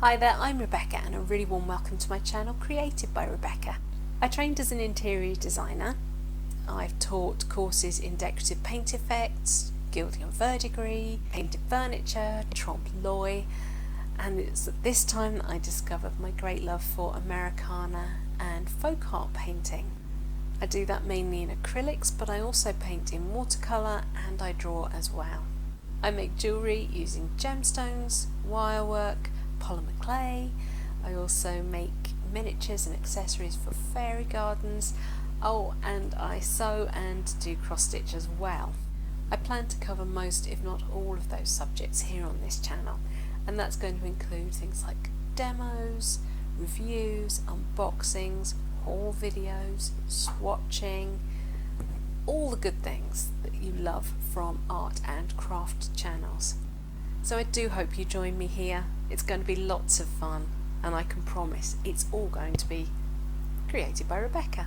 Hi there, I'm Rebecca and a really warm welcome to my channel Created by Rebecca. I trained as an interior designer. I've taught courses in decorative paint effects, gilding and verdigris, painted furniture, trompe l'oeil, and it's at this time that I discovered my great love for Americana and folk art painting. I do that mainly in acrylics, but I also paint in watercolour and I draw as well. I make jewellery using gemstones, wirework, polymer clay. I also make miniatures and accessories for fairy gardens. Oh, and I sew and do cross stitch as well. I plan to cover most, if not all, of those subjects here on this channel, and that's going to include things like demos, reviews, unboxings, haul videos, swatching, all the good things that you love from art and craft channels. So I do hope you join me here. It's going to be lots of fun, and I can promise it's all going to be created by Rebecca.